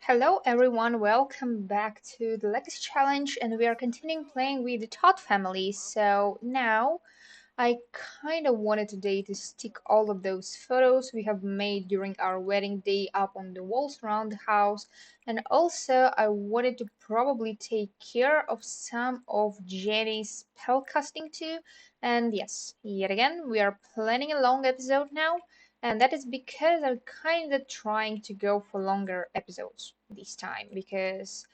Hello everyone, welcome back to the Legacy Challenge, and we are continuing playing with the Todd family. So now I kind of wanted today to stick all of those photos we have made during our wedding day up on the walls around the house, and also I wanted to probably take care of some of Jenny's spellcasting too. And yes, yet again, we are planning a long episode now, and that is because I'm kind of trying to go for longer episodes this time because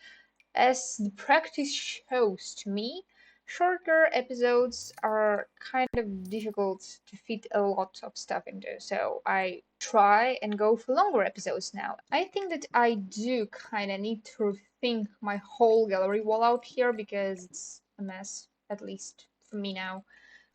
as the practice shows to me, shorter episodes are kind of difficult to fit a lot of stuff into. So I try and go for longer episodes now. I think that I do kind of need to rethink my whole gallery wall out here because it's a mess, at least for me now.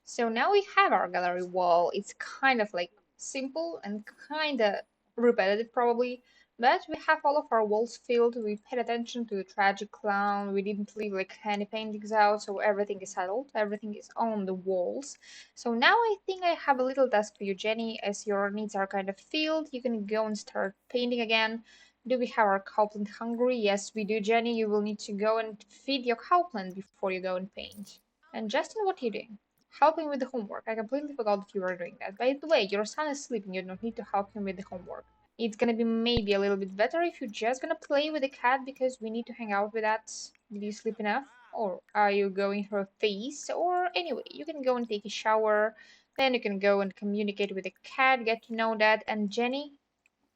So now we have our gallery wall. It's kind of like simple and kind of repetitive probably, but we have all of our walls filled. We paid attention to the tragic clown. We didn't leave like any paintings out, so everything is settled. Everything is on the walls. So now I think I have a little task for you, Jenny. As your needs are kind of filled, you can go and start painting again. Do we have our cowplant hungry? Yes, we do, Jenny. You will need to go and feed your cowplant before you go and paint. And Justin, what are you doing? Helping with the homework. I completely forgot that you were doing that. By the way, your son is sleeping. You don't need to help him with the homework. It's gonna be maybe a little bit better if you're just gonna play with the cat because we need to hang out with that. Did you sleep enough? Or are you going through a phase? Or anyway, you can go and take a shower. Then you can go and communicate with the cat, get to know that. And Jenny,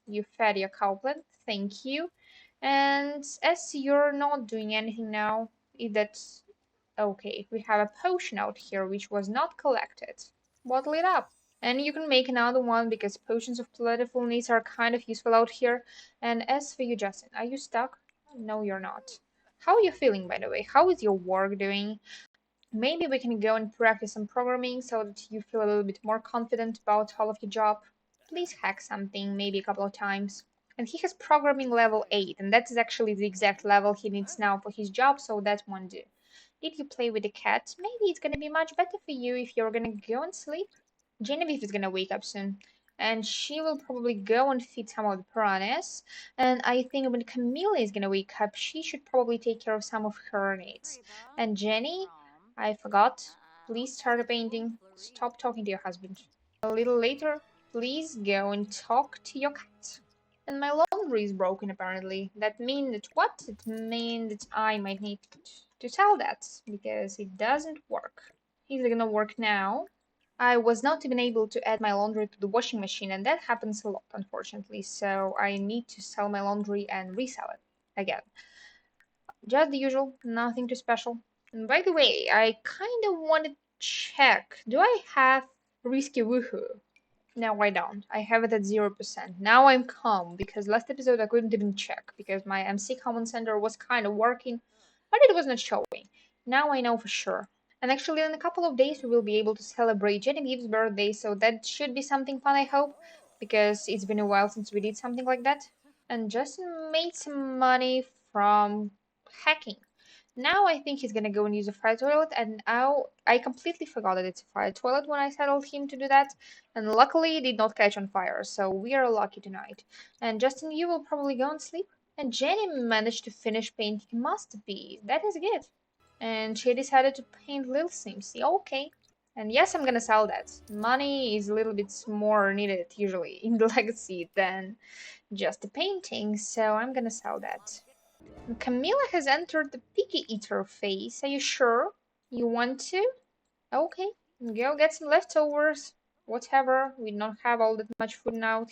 you fed your cowplant. Thank you. And as you're not doing anything now, that's okay. We have a potion out here which was not collected. Bottle it up. And you can make another one because potions of plentifulness are kind of useful out here. And as for you, Justin, are you stuck? No, you're not. How are you feeling, by the way? How is your work doing? Maybe we can go and practice some programming so that you feel a little bit more confident about all of your job. Please hack something, maybe a couple of times. And he has programming level 8, and that is actually the exact level he needs now for his job, so that won't do. Did you play with the cat? Maybe it's gonna be much better for you if you're gonna go and sleep. Genevieve is gonna wake up soon, and she will probably go and feed some of the piranhas. And I think when Camila is gonna wake up, she should probably take care of some of her needs. And Jenny, I forgot. Please start painting. Stop talking to your husband. A little later, please go and talk to your cat. And my laundry is broken apparently. That means that what? It means that I might need to tell that because it doesn't work. Is it gonna work now? I was not even able to add my laundry to the washing machine, and that happens a lot, unfortunately. So I need to sell my laundry and resell it again. Just the usual, nothing too special. And by the way, I kind of want to check. Do I have Risky Woohoo? No, I don't. I have it at 0%. Now I'm calm because last episode I couldn't even check because my MC Command Center was kind of working, but it was not showing. Now I know for sure. And actually, in a couple of days, we will be able to celebrate Genevieve's birthday, so that should be something fun, I hope, because it's been a while since we did something like that. And Justin made some money from hacking. Now I think he's gonna go and use a fire toilet, and I completely forgot that it's a fire toilet when I settled him to do that, and luckily it did not catch on fire, so we are lucky tonight. And Justin, you will probably go and sleep. And Jenny managed to finish painting masterpiece. That is good. And she decided to paint Little Sims. Yeah, okay. And yes, I'm gonna sell that. Money is a little bit more needed usually in the legacy than just the painting, so I'm gonna sell that. Camilla has entered the picky eater phase. Are you sure you want to? Okay, go get some leftovers. Whatever. We don't have all that much food now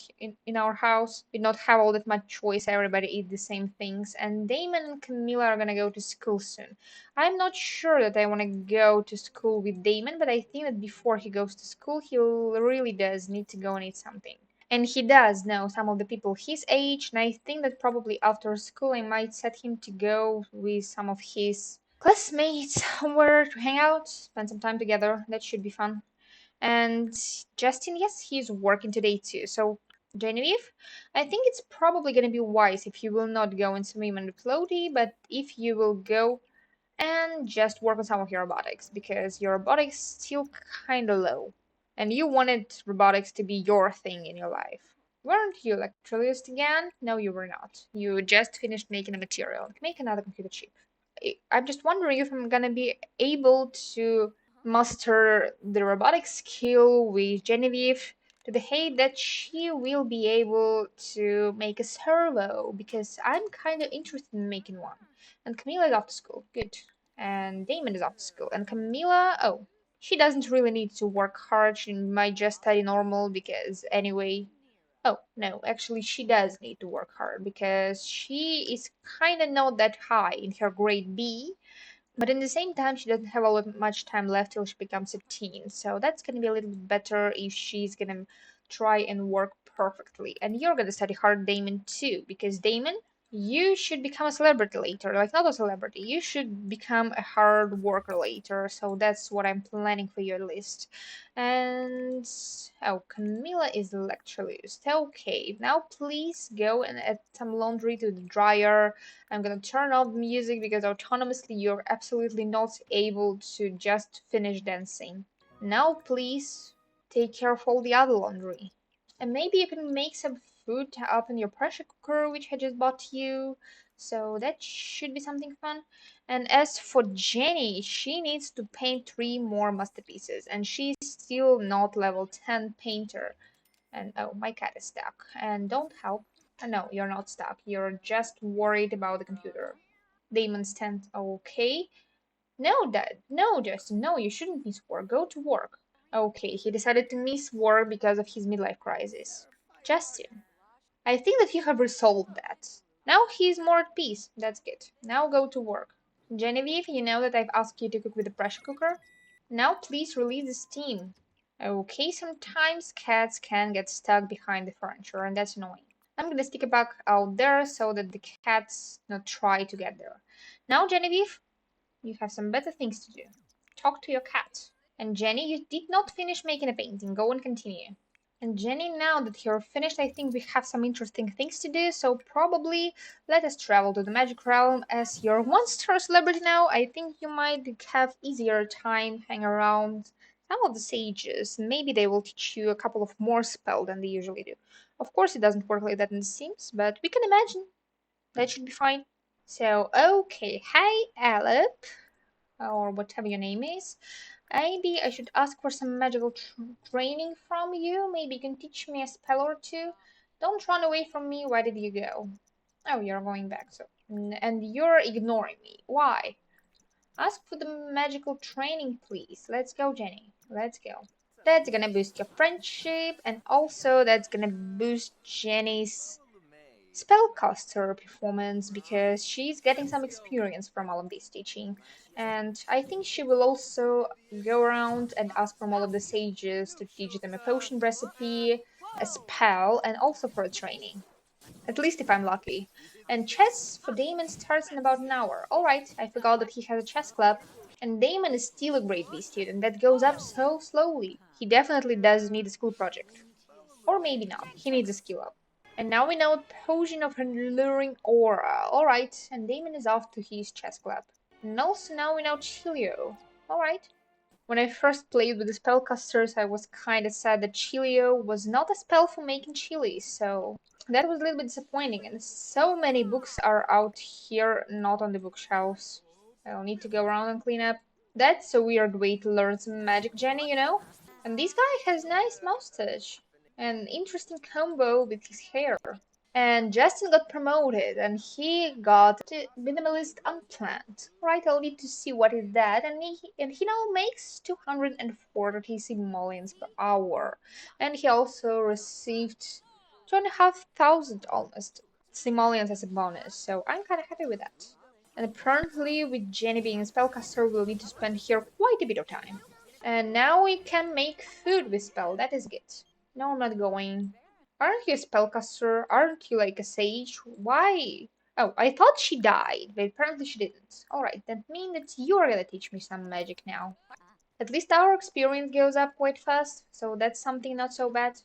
in our house. We don't have all that much choice. Everybody eat the same things. And Damon and Camilla are gonna go to school soon. I'm not sure that I want to go to school with Damon, but I think that before he goes to school, he really does need to go and eat something. And he does know some of the people his age, and I think that probably after school I might set him to go with some of his classmates somewhere to hang out, spend some time together. That should be fun. And Justin, yes, he's working today too. So, Genevieve, I think it's probably going to be wise if you will not go and swim in the floaty, but if you will go and just work on some of your robotics, because your robotics still kind of low. And you wanted robotics to be your thing in your life. Weren't you electrologist again? No, you were not. You just finished making a material. Make another computer chip. I'm just wondering if I'm gonna be able to master the robotic skill with Genevieve to the height that she will be able to make a servo because I'm kind of interested in making one. And Camila is off to school. Good. And Damon is off to school. And Camila, oh, she doesn't really need to work hard. She might just study normal because anyway, oh, no, actually, she does need to work hard because she is kind of not that high in her grade B, but in the same time, she doesn't have all that much time left till she becomes a teen. So that's gonna be a little bit better if she's gonna try and work perfectly. And you're gonna study hard, Damon, too, because Damon, you should become a celebrity later. Like, not a celebrity, you should become a hard worker later. So that's what I'm planning for your list. And oh, Camila is lecturelist. Okay, now please go and add some laundry to the dryer. I'm gonna turn off the music because autonomously you're absolutely not able to just finish dancing. Now please take care of all the other laundry. And maybe you can make some food to open your pressure cooker which I just bought you. So that should be something fun. And as for Jenny, she needs to paint 3 more masterpieces and she's still not level 10 painter. And oh, my cat is stuck. And don't help. No, you're not stuck. You're just worried about the computer. Damon's tent. Okay. No, Dad. No, Justin. No, you shouldn't miss work. Go to work. Okay, he decided to miss work because of his midlife crisis. Justin, I think that you have resolved that. Now he's more at peace. That's good. Now go to work. Genevieve, you know that I've asked you to cook with the pressure cooker? Now please release the steam. Okay, sometimes cats can get stuck behind the furniture and that's annoying. I'm gonna stick a bag out there so that the cats not try to get there. Now, Genevieve, you have some better things to do. Talk to your cat. And Jenny, you did not finish making a painting. Go and continue. And Jenny, now that you're finished, I think we have some interesting things to do, so probably let us travel to the magic realm. As you're one star celebrity now, I think you might have easier time hang around some of the sages. Maybe they will teach you a couple of more spells than they usually do. Of course, it doesn't work like that in The Sims, but we can imagine. That should be fine. So, okay. Hi, Alep, or whatever your name is. Maybe I should ask for some magical training from you. Maybe you can teach me a spell or two. Don't run away from me. Where did you go? Oh, you're going back. So, and you're ignoring me. Why? Ask for the magical training, please. Let's go, Jenny. Let's go. That's gonna boost your friendship, and also that's gonna boost Jenny's spellcaster performance because she's getting some experience from all of this teaching. And I think she will also go around and ask from all of the sages to teach them a potion recipe, a spell, and also for a training. At least if I'm lucky. And chess for Damon starts in about an hour. Alright, I forgot that he has a chess club. And Damon is still a grade B student that goes up so slowly. He definitely does need a school project. Or maybe not. He needs a skill up. And now we know a potion of alluring aura. Alright, and Damon is off to his chess club. And also now we know Chilio. Alright. When I first played with the spellcasters, I was kinda sad that Chilio was not a spell for making chili, so that was a little bit disappointing. And so many books are out here, not on the bookshelves. I'll need to go around and clean up. That's a weird way to learn some magic, Jenny, you know? And this guy has nice mustache. An interesting combo with his hair. And Justin got promoted and he got to minimalist unplanned. Right, I'll need to see what is that. And he now makes 240 simoleons per hour. And he also received 2,500 almost simoleons as a bonus. So I'm kinda happy with that. And apparently with Jenny being a spellcaster we'll need to spend here quite a bit of time. And now we can make food with spell, that is good. No, I'm not going. Aren't you a spellcaster? Aren't you like a sage? Why? Oh, I thought she died, but apparently she didn't. Alright, that means that you're gonna teach me some magic now. At least our experience goes up quite fast, so that's something not so bad.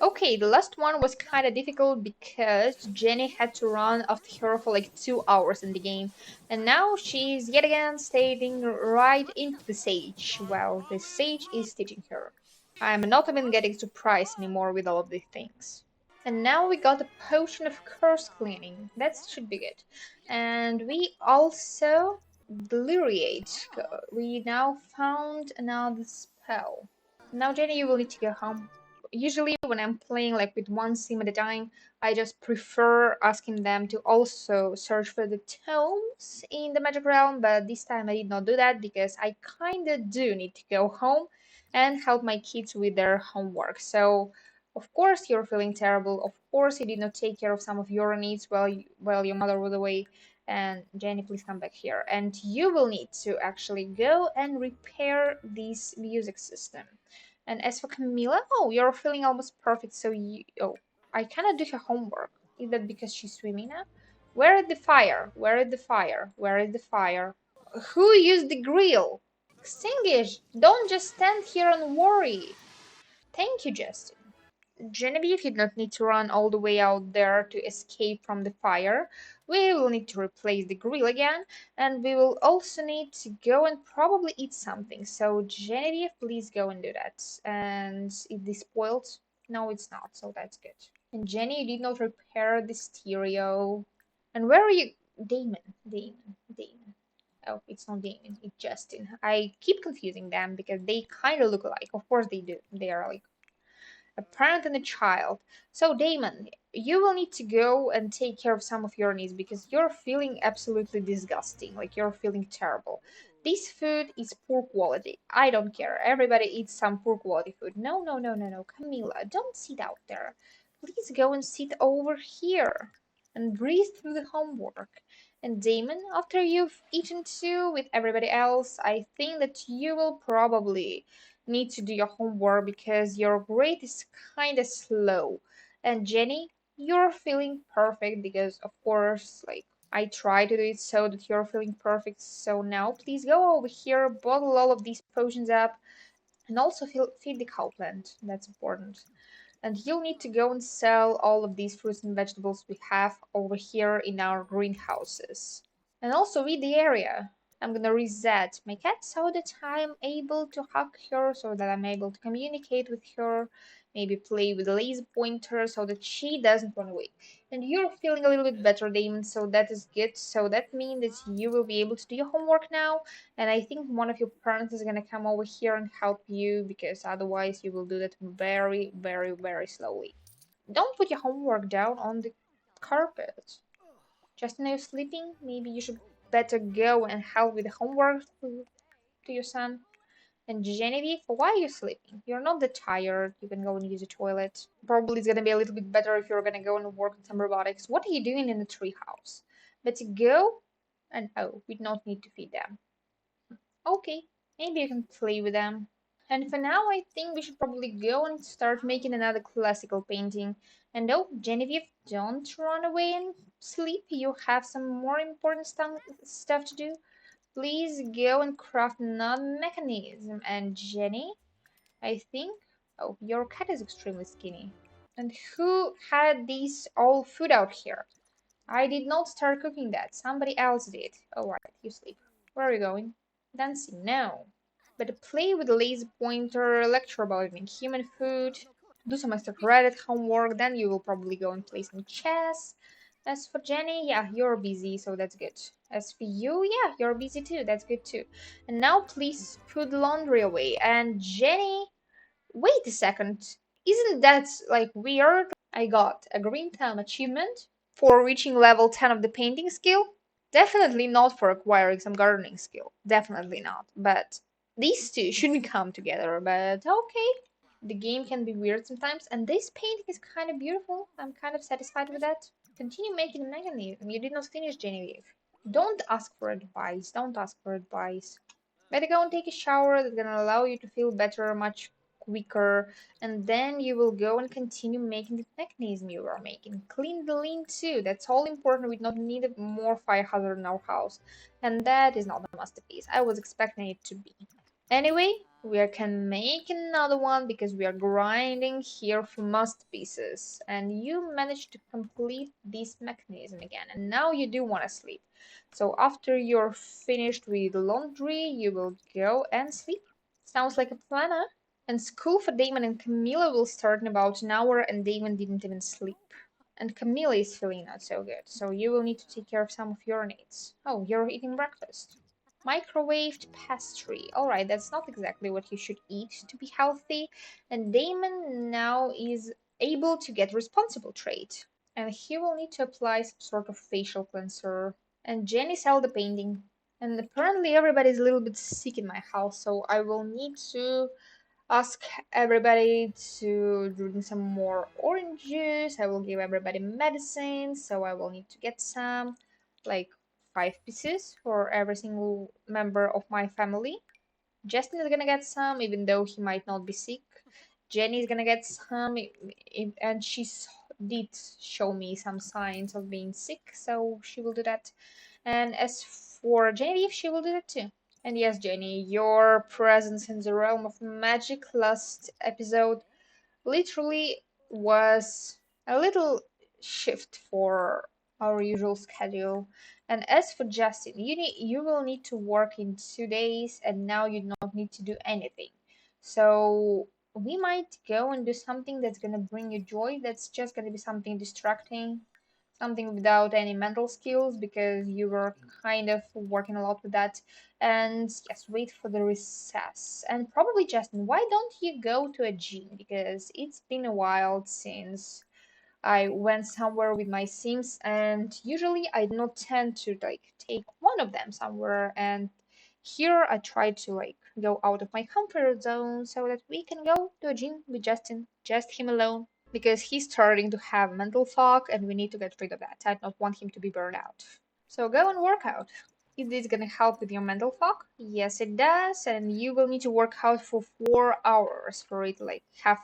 Okay, the last one was kinda difficult because Jenny had to run after her for like 2 hours in the game. And now she's yet again staring right into the sage while the sage is teaching her. I'm not even getting surprised anymore with all of these things. And now we got a potion of curse cleaning. That should be good. And we also deliriate. We now found another spell. Now, Jenny, you will need to go home. Usually, when I'm playing like with one sim at a time, I just prefer asking them to also search for the tomes in the Magic Realm. But this time, I did not do that because I kinda do need to go home and help my kids with their homework. So, of course, you're feeling terrible. Of course, you did not take care of some of your needs while your mother was away. And Jenny, please come back here. And you will need to actually go and repair this music system. And as for Camila, oh, you're feeling almost perfect. So I cannot do her homework. Is that because she's swimming now? Where is the fire? Where is the fire? Where is the fire? Who used the grill? Extinguish! Don't just stand here and worry. Thank you, Justin. Genevieve, you don't need to run all the way out there to escape from the fire. We will need to replace the grill again, and we will also need to go and probably eat something. So, Genevieve, please go and do that. And is this spoiled? No, it's not, so that's good. And Jenny, you did not repair the stereo. And where are you? Damon. Oh, it's not Damon, it's Justin. I keep confusing them because they kind of look alike. Of course they do. They are like a parent and a child. So, Damon, you will need to go and take care of some of your needs because you're feeling absolutely disgusting. Like, you're feeling terrible. This food is poor quality. I don't care. Everybody eats some poor quality food. No. Camila, don't sit out there. Please go and sit over here and breathe through the homework. And Damon, after you've eaten too with everybody else, I think that you will probably need to do your homework because your grade is kind of slow. And Jenny, you're feeling perfect because, of course, like I try to do it so that you're feeling perfect. So now, please go over here, bottle all of these potions up, and also feed the cow plant. That's important. And you'll need to go and sell all of these fruits and vegetables we have over here in our greenhouses. And also read the area. I'm gonna reset my cat so that I'm able to hug her, so that I'm able to communicate with her, maybe play with the laser pointer so that she doesn't run away. And you're feeling a little bit better, Damon, so that is good. So that means that you will be able to do your homework now. And I think one of your parents is gonna come over here and help you because otherwise you will do that very slowly. Don't put your homework down on the carpet. Justin, are you sleeping? Maybe you should better go and help with the homework to your son. And Genevieve, why are you sleeping? You're not that tired. You can go and use the toilet. Probably it's gonna be a little bit better if you're gonna go and work on some robotics. What are you doing in the treehouse? Let's go. And oh, we don't need to feed them. Okay, maybe you can play with them. And for now, I think we should probably go and start making another classical painting. And oh, Genevieve, don't run away and sleep. You have some more important stuff to do. Please go and craft another mechanism. And Jenny, I think. Oh, your cat is extremely skinny. And who had this all food out here? I did not start cooking that. Somebody else did. Alright, you sleep. Where are you going? Dancing? No. But play with the laser pointer, lecture about eating human food, do some extra Reddit homework, then you will probably go and play some chess. As for Jenny, yeah, you're busy, so that's good. As for you, yeah, you're busy too, that's good too. And now please put the laundry away. And Jenny, wait a second. Isn't that like weird? I got a green thumb achievement for reaching level 10 of the painting skill. Definitely not for acquiring some gardening skill. Definitely not. But these two shouldn't come together. But okay. The game can be weird sometimes. And this painting is kind of beautiful. I'm kind of satisfied with that. Continue making the mechanism. You did not finish, Genevieve. Don't ask for advice. Don't ask for advice. Better go and take a shower. That's gonna allow you to feel better much quicker. And then you will go and continue making the mechanism you are making. Clean the lean too. That's all important. We don't need more fire hazard in our house. And that is not a masterpiece. I was expecting it to be. Anyway, we can make another one because we are grinding here for masterpieces. And you managed to complete this mechanism again. And now you do want to sleep. So after you're finished with laundry, you will go and sleep. Sounds like a plan, huh? And school for Damon and Camila will start in about an hour, and Damon didn't even sleep. And Camila is feeling not so good, so you will need to take care of some of your needs. Oh, you're eating breakfast. Microwaved pastry. Alright, that's not exactly what you should eat to be healthy. And Damon now is able to get responsible trait. And he will need to apply some sort of facial cleanser. And Jenny sell the painting. And apparently everybody's a little bit sick in my house, so I will need to ask everybody to drink some more orange juice. I will give everybody medicine, so I will need to get some, like 5 pieces for every single member of my family. Justin is gonna get some, even though he might not be sick. Jenny is gonna get some, and did show me some signs of being sick, so she will do that. And as for Genevieve, she will do that too. And yes, Jenny, your presence in the realm of magic last episode literally was a little shift for our usual schedule. And as for Justin, you will need to work in 2 days, and now you don't need to do anything. So we might go and do something that's gonna bring you joy. That's just gonna be something distracting, something without any mental skills because you were kind of working a lot with that. And yes, wait for the recess. And probably Justin, why don't you go to a gym? Because it's been a while since I went somewhere with my Sims, and usually I do not tend to like take one of them somewhere. And here I try to like go out of my comfort zone so that we can go to a gym with Justin, just him alone, because he's starting to have mental fog and we need to get rid of that. I don't want him to be burned out. So go and work out. Is this gonna help with your mental fog? Yes, it does, and you will need to work out for 4 hours for it to like have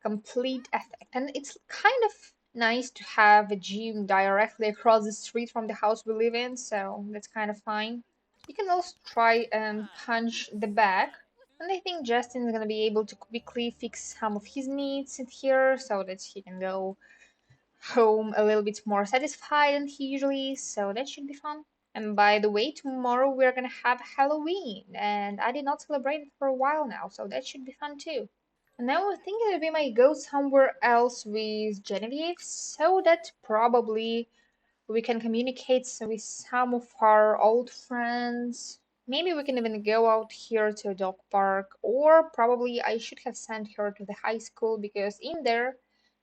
complete effect. And it's kind of nice to have a gym directly across the street from the house we live in, so that's kind of fine. You can also try and punch the bag. And I think Justin is gonna be able to quickly fix some of his needs in here so that he can go home a little bit more satisfied than he usually is, so that should be fun. And by the way, tomorrow we're gonna have Halloween, and I did not celebrate it for a while now, so that should be fun too. And now we're thinking that we might go somewhere else with Genevieve, so that probably we can communicate with some of our old friends. Maybe we can even go out here to a dog park, or probably I should have sent her to the high school because in there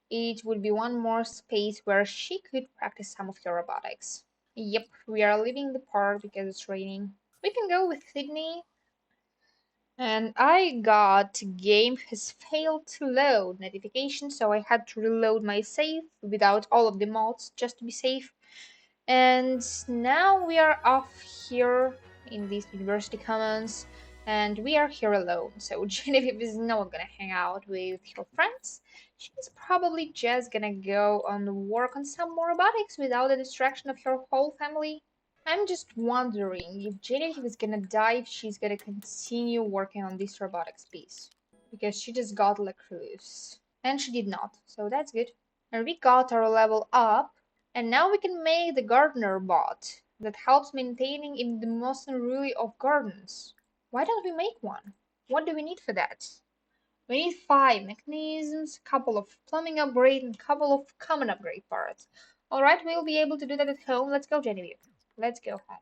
it would be one more space where she could practice some of her robotics. Yep, we are leaving the park because it's raining. We can go with Sydney. And I got game has failed to load notification, so I had to reload my save without all of the mods just to be safe. And now we are off here in these University Commons, and we are here alone. So Genevieve is not gonna hang out with her friends. She's probably just gonna go and work on some more robotics without the distraction of her whole family. I'm just wondering if Genevieve is gonna die if she's gonna continue working on this robotics piece. Because she just got La Cruz. And she did not, so that's good. And we got our level up, and now we can make the gardener bot that helps maintaining in the most unruly of gardens. Why don't we make one? What do we need for that? We need 5 mechanisms, a couple of plumbing upgrade, and a couple of common upgrade parts. Alright, we'll be able to do that at home. Let's go, Genevieve. Let's go home.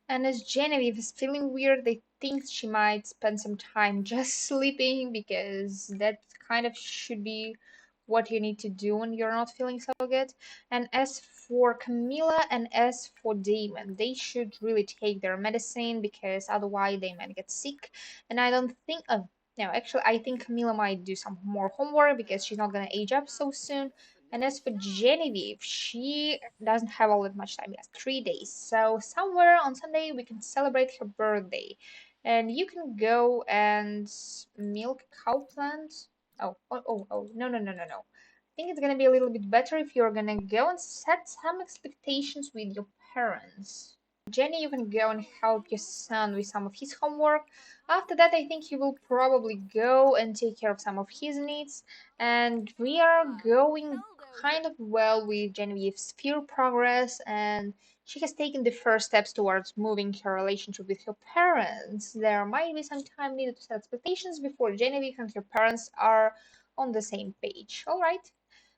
And as Genevieve is feeling weird, they think she might spend some time just sleeping because that kind of should be what you need to do when you're not feeling so good. And as for Camila and as for Damon, they should really take their medicine because otherwise they might get sick. And I don't think, oh, no, actually, I think Camila might do some more homework because she's not gonna age up so soon. And as for Genevieve, she doesn't have all that much time. Yes, 3 days. So somewhere on Sunday we can celebrate her birthday, and you can go and milk cow plant. Oh! No, no, no, no, no. I think it's gonna be a little bit better if you're gonna go and set some expectations with your parents. Jenny, you can go and help your son with some of his homework. After that, I think he will probably go and take care of some of his needs. And we are going kind of well with Genevieve's sphere progress, and She has taken the first steps towards moving her relationship with her parents. There might be some time needed to set expectations before Genevieve and her parents are on the same page. All right.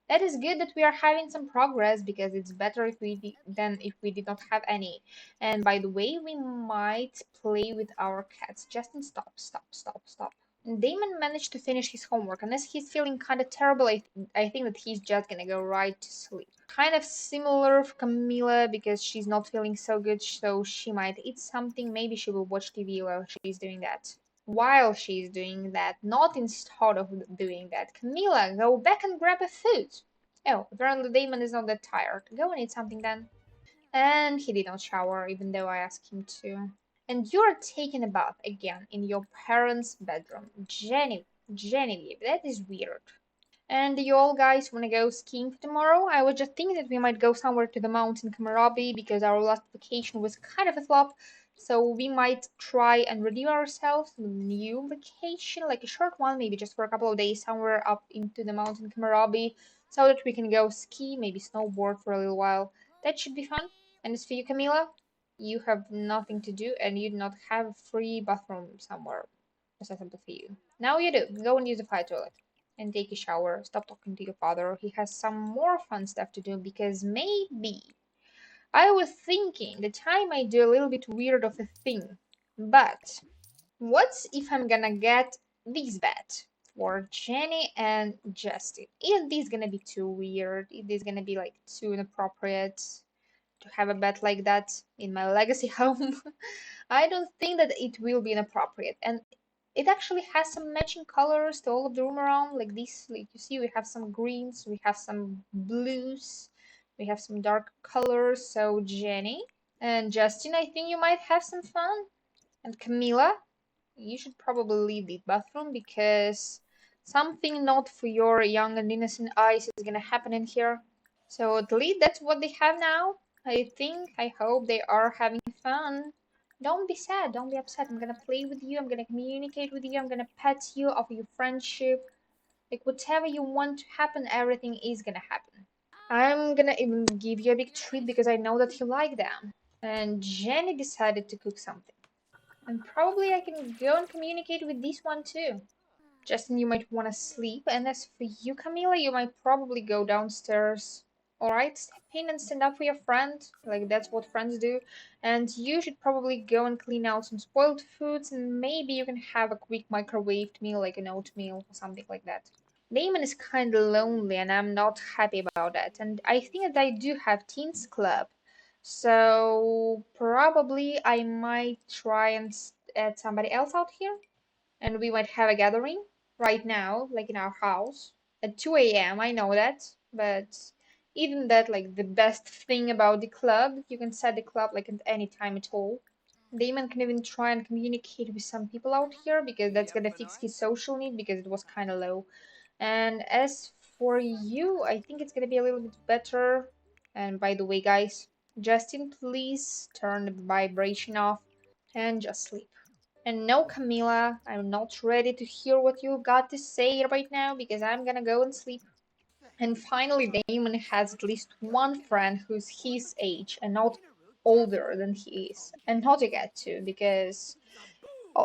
That is good that we are having some progress because it's better if than if we did not have any. And by the way, we might play with our cats. Justin, stop, stop, stop, stop. Damon managed to finish his homework. Unless he's feeling kind of terrible, I think that he's just gonna go right to sleep. Kind of similar for Camila because she's not feeling so good, so she might eat something. Maybe she will watch TV while she's doing that. While she's doing that, not instead of doing that. Camila, go back and grab a food. Oh, apparently Damon is not that tired. Go and eat something then. And he did not shower, even though I asked him to. And you're taking a bath again in your parents' bedroom. Genevieve, that is weird. And do you all guys want to go skiing for tomorrow? I was just thinking that we might go somewhere to the mountain Kamarabi because our last vacation was kind of a flop. So we might try and redeem ourselves with a new vacation, like a short one, maybe just for a couple of days, somewhere up into the mountain Kamarabi, so that we can go ski, maybe snowboard for a little while. That should be fun. And as for you, Camila, you have nothing to do and you do not have a free bathroom somewhere accessible for you. Now you do. Go and use the fire toilet and take a shower. Stop talking to your father. He has some more fun stuff to do because maybe I was thinking that I might do a little bit weird of a thing. But what if I'm gonna get this bet for Jenny and Justin? Is this gonna be too weird? Is this gonna be like too inappropriate to have a bet like that in my legacy home? I don't think that it will be inappropriate. And it actually has some matching colors to all of the room around, like this. Like you see, we have some greens, we have some blues, we have some dark colors. So Jenny and Justin, I think you might have some fun. And Camila, you should probably leave the bathroom because something not for your young and innocent eyes is gonna happen in here. So at least that's what they have now. I hope they are having fun. Don't be sad, don't be upset. I'm gonna play with you, I'm gonna communicate with you, I'm gonna pet you, offer you friendship. Like whatever you want to happen, everything is gonna happen. I'm gonna even give you a big treat because I know that you like them. And Jenny decided to cook something. And probably I can go and communicate with this one too. Justin, you might want to sleep, and as for you, Camila, you might probably go downstairs. Alright, step in and stand up for your friend, like that's what friends do. And you should probably go and clean out some spoiled foods, and maybe you can have a quick microwaved meal, like an oatmeal or something like that. Damon is kinda lonely, and I'm not happy about that. And I think that I do have Teens Club. So probably I might try and add somebody else out here and we might have a gathering right now, like in our house at 2 a.m. I know that, but even that, like the best thing about the club, you can set the club like at any time at all. Damon can even try and communicate with some people out here because that's gonna fix his social need because it was kind of low. And as for you, I think it's gonna be a little bit better. And by the way, guys, Justin, please turn the vibration off and just sleep. And no, Camila, I'm not ready to hear what you've got to say right now because I'm gonna go and sleep. And finally, Damon has at least one friend who's his age and not older than he is. And not to get to because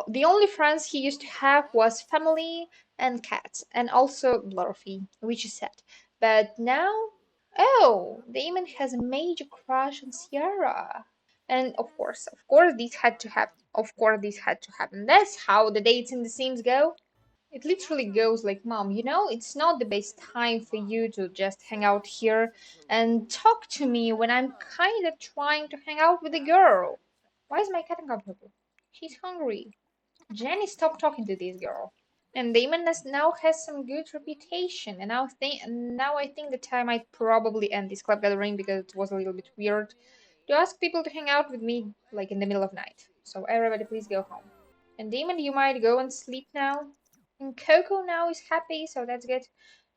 the only friends he used to have was family and cats, and also Blurfy, which is sad. But now, oh, Damon has a major crush on Sierra. And of course, this had to happen. Of course, this had to happen. That's how the dates in The Sims go. It literally goes like, Mom, it's not the best time for you to just hang out here and talk to me when I'm kind of trying to hang out with a girl. Why is my cat uncomfortable? She's hungry. Jenny, stop talking to this girl. And Damon now has some good reputation, and now I think that I might probably end this club gathering because it was a little bit weird to ask people to hang out with me like in the middle of night. So everybody, please go home. And Damon, you might go and sleep now. And Coco now is happy, so that's good.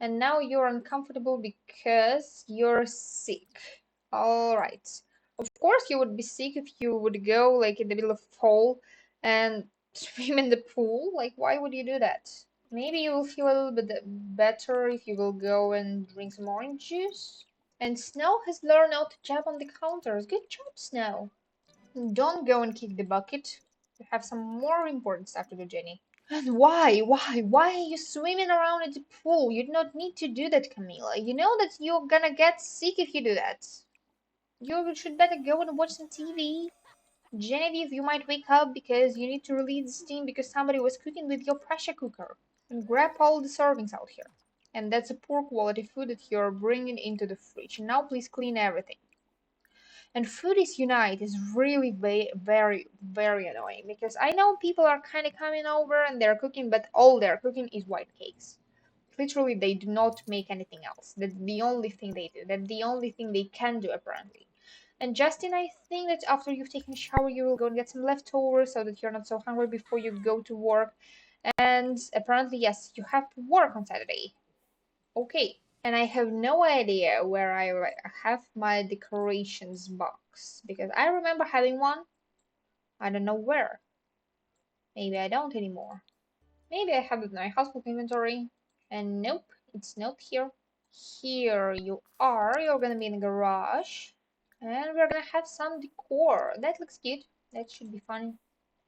And now you're uncomfortable because you're sick. All right. Of course, you would be sick if you would go like in the middle of fall and swim in the pool. Like, why would you do that? Maybe you will feel a little bit better if you will go and drink some orange juice. And Snow has learned how to jump on the counters. Good job, Snow. Don't go and kick the bucket. You have some more important stuff to do, Jenny. And why? Why are you swimming around in the pool? You do not need to do that, Camila. You know that you're gonna get sick if you do that. You should better go and watch some TV. Genevieve, you might wake up because you need to release the steam because somebody was cooking with your pressure cooker. And grab all the servings out here. And that's a poor quality food that you're bringing into the fridge. Now please clean everything. And Foodies Unite is really very, very annoying because I know people are kind of coming over and they're cooking, but all they're cooking is white cakes. Literally, they do not make anything else. That's the only thing they do. That's the only thing they can do, apparently. And Justin, I think that after you've taken a shower, you will go and get some leftovers so that you're not so hungry before you go to work. And apparently, yes, you have to work on Saturday. Okay. And I have no idea where I have my decorations box because I remember having one. I don't know where. Maybe I don't anymore. Maybe I have it in my household inventory. And nope, it's not here. Here you are. You're gonna be in the garage. And we're gonna have some decor. That looks good. That should be fun.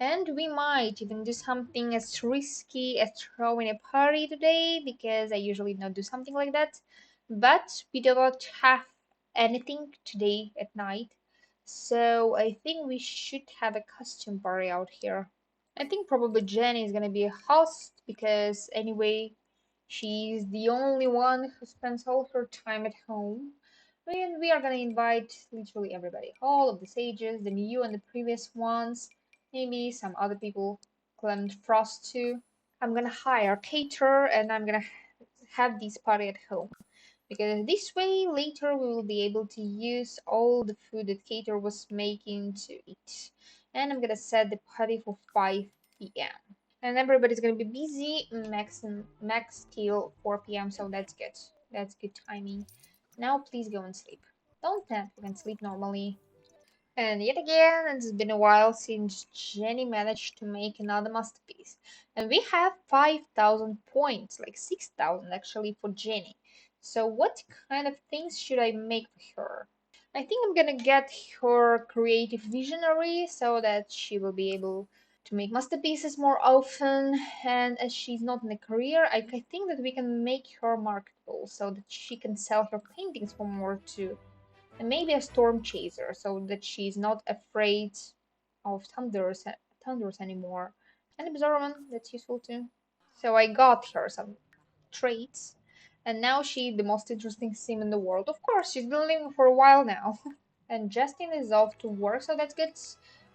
And we might even do something as risky as throwing a party today because I usually don't do something like that. But we do not have anything today at night. So I think we should have a costume party out here. I think probably Jenny is gonna be a host because anyway, she's the only one who spends all her time at home. And we are gonna invite literally everybody, all of the sages, the new and the previous ones, maybe some other people, Clement Frost too. I'm gonna hire a caterer and I'm gonna have this party at home because this way later we will be able to use all the food that caterer was making to eat. And I'm gonna set the party for 5 p.m. And everybody's gonna be busy max till 4 p.m. So that's good. That's good timing. Now please go and sleep. Don't nap, you can sleep normally. And yet again, it's been a while since Jenny managed to make another masterpiece. And we have 5,000 points, like 6,000 actually for Jenny. So what kind of things should I make for her? I think I'm gonna get her creative visionary so that she will be able to make masterpieces more often. And as she's not in a career, I think that we can make her marketable so that she can sell her paintings for more too. And maybe a storm chaser so that she's not afraid of thunders anymore. And observant, that's useful too. So I got her some traits, and now she's the most interesting sim in the world. Of course, she's been living for a while now. And Justin is off to work, so that's good.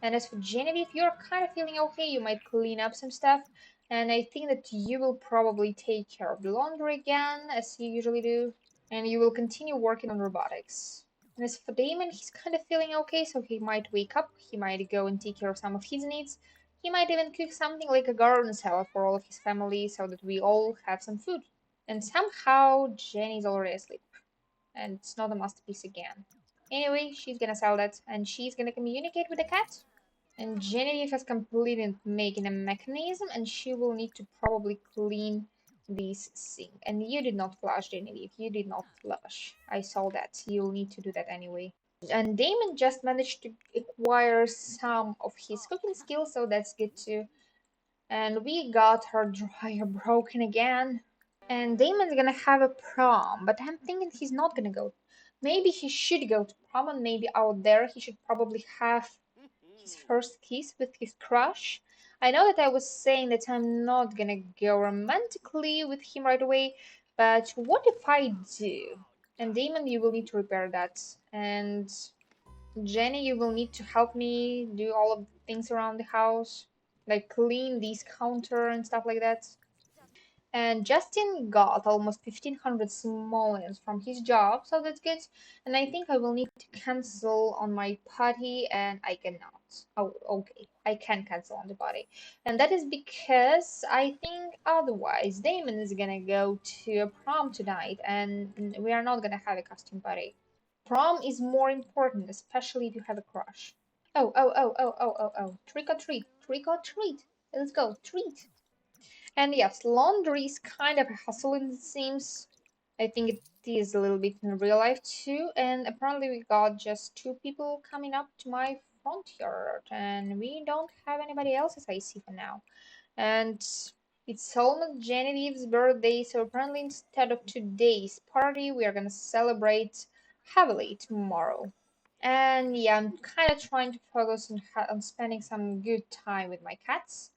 And as for Genevieve, you're kind of feeling okay. You might clean up some stuff. And I think that you will probably take care of the laundry again, as you usually do. And you will continue working on robotics. And as for Damon, he's kind of feeling okay, so he might wake up, he might go and take care of some of his needs. He might even cook something like a garden salad for all of his family so that we all have some food. And somehow Jenny's already asleep. And it's not a masterpiece again. Anyway, she's gonna sell that and she's gonna communicate with the cat. And Genevieve has completed making a mechanism and she will need to probably clean this sink. And you did not flush, Genevieve. You did not flush. I saw that. You'll need to do that anyway. And Damon just managed to acquire some of his cooking skills, so that's good too. And we got her dryer broken again. And Damon's gonna have a prom, but I'm thinking he's not gonna go. Maybe he should go to prom, and maybe out there he should probably have his first kiss with his crush. I know that I was saying that I'm not gonna go romantically with him right away, but what if I do? And Damon, you will need to repair that. And Jenny, you will need to help me do all of the things around the house, like clean these counter and stuff like that. And Justin got almost 1500 simoleons from his job, so that's good. And I think I will need to cancel on my party, and I cannot. Oh, okay, I can cancel on the party. And that is because I think otherwise Damon is gonna go to a prom tonight, and we are not gonna have a costume party. Prom is more important, especially if you have a crush. Oh. Trick or treat, trick or treat. Let's go, treat. And yes, laundry is kind of a hustle, it seems. I think it is a little bit in real life too. And apparently, we got just two people coming up to my front yard, and we don't have anybody else as I see for now. And it's almost Genevieve's birthday, so apparently, instead of today's party, we are gonna celebrate heavily tomorrow. And yeah, I'm kind of trying to focus on spending some good time with my cats.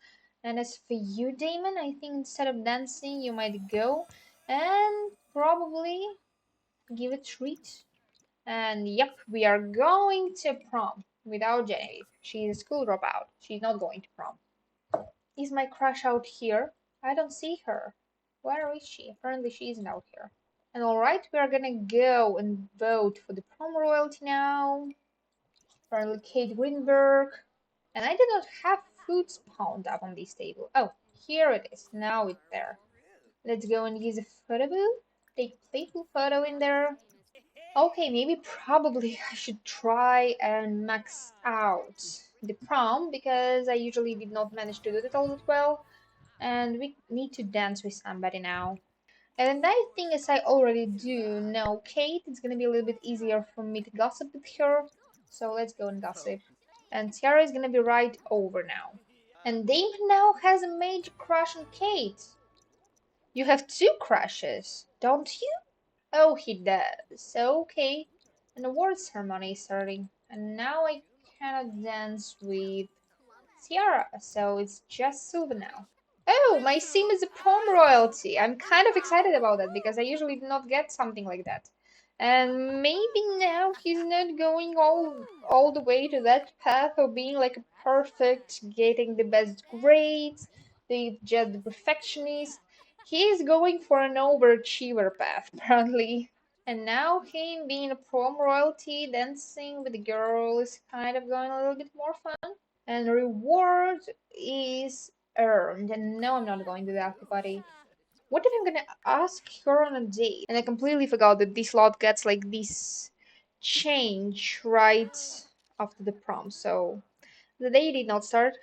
And as for you, Damon, I think instead of dancing, you might go and probably give a treat. And yep, we are going to prom without Genevieve. She's a school dropout. She's not going to prom. Is my crush out here? I don't see her. Where is she? Apparently, she isn't out here. And alright, we are gonna go and vote for the prom royalty now. Apparently, Kate Greenberg. And I did not have food spawned up on this table. Oh, here it is. Now it's there. Let's go and use a photo booth. Take a playful photo in there. Okay, maybe probably I should try and max out the prom because I usually did not manage to do it all that well. And we need to dance with somebody now. And I think as I already do know Kate, it's gonna be a little bit easier for me to gossip with her. So let's go and gossip. And Tiara is gonna be right over now. And Damon now has a major crush on Kate. You have two crushes, don't you? Oh, he does. Okay. An award ceremony is starting. And now I cannot dance with Tiara, so it's just Silva now. Oh, my sim is a prom royalty. I'm kind of excited about that because I usually do not get something like that. And maybe now he's not going all the way to that path of being like a perfect, getting the best grades, just the perfectionist. He's going for an overachiever path, apparently. And now him being a prom royalty, dancing with the girl is kind of going a little bit more fun. And reward is earned. And no, I'm not going to the after party. What if I'm gonna ask her on a date? And I completely forgot that this lot gets like this change right after the prom. So the day did not start.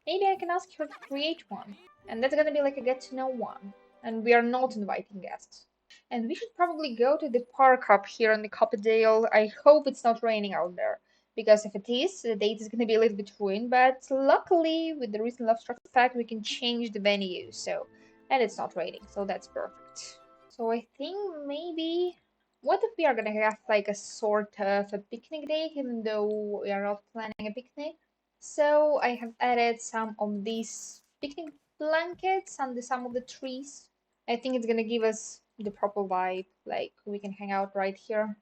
Maybe I can ask her to create one. And that's gonna be like a get to know one. And we are not inviting guests. And we should probably go to the park up here in the Copperdale. I hope it's not raining out there. Because if it is, the date is going to be a little bit ruined. But luckily, with the recent love struck fact, we can change the venue. So, and it's not raining. So that's perfect. So I think maybe. What if we are going to have like a sort of a picnic day, even though we are not planning a picnic? So I have added some of these picnic blankets under some of the trees. I think it's gonna give us the proper vibe. Like we can hang out right here.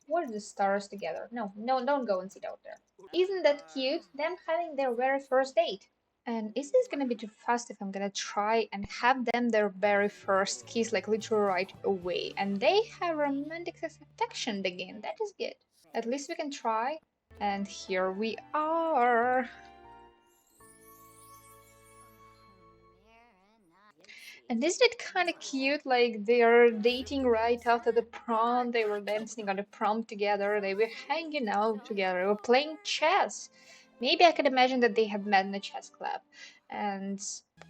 What are the stars together? No, no, don't go and sit out there. Isn't that cute? Them having their very first date. And is this gonna be too fast if I'm gonna try and have them their very first kiss, like literally right away? And they have romantic affection again. That is good. At least we can try. And here we are. And isn't it kind of cute? Like they are dating right after the prom. They were dancing on the prom together. They were hanging out together. They were playing chess. Maybe I could imagine that they have met in a chess club. And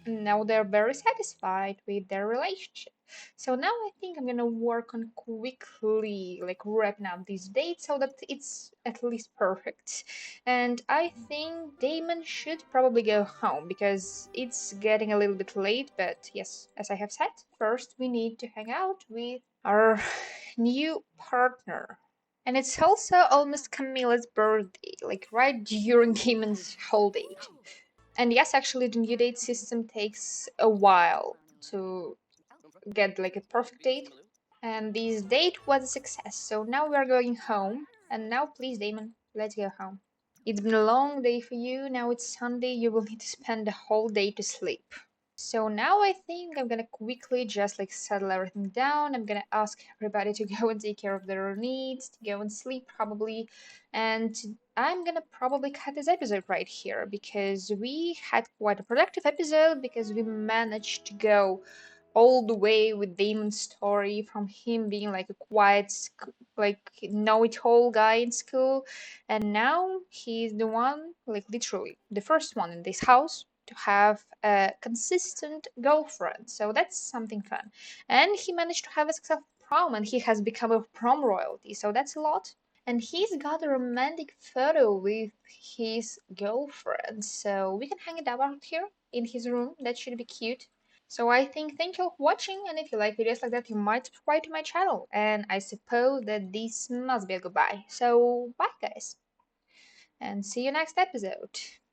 now they're very satisfied with their relationship. So now I think I'm gonna work on quickly like wrapping up these dates so that it's at least perfect. And I think Damon should probably go home because it's getting a little bit late. But yes, as I have said, first we need to hang out with our new partner. And it's also almost Camilla's birthday, like right during Damon's whole date. And yes, actually, the new date system takes a while to get like a perfect date. And this date was a success, so now we are going home. And now, please, Damon, let's go home. It's been a long day for you. Now it's Sunday. You will need to spend the whole day to sleep. So now I think I'm gonna quickly just like settle everything down. I'm gonna ask everybody to go and take care of their needs, to go and sleep probably. And I'm gonna probably cut this episode right here because we had quite a productive episode because we managed to go all the way with Damon's story from him being like a quiet, like know-it-all guy in school, and now he's the one, like literally the first one in this house to have a consistent girlfriend. So that's something fun. And he managed to have a successful prom and he has become a prom royalty. So that's a lot. And he's got a romantic photo with his girlfriend. So we can hang it up out here in his room. That should be cute. So I think thank you for watching, and if you like videos like that, you might subscribe to my channel. And I suppose that this must be a goodbye. So bye guys, and see you next episode.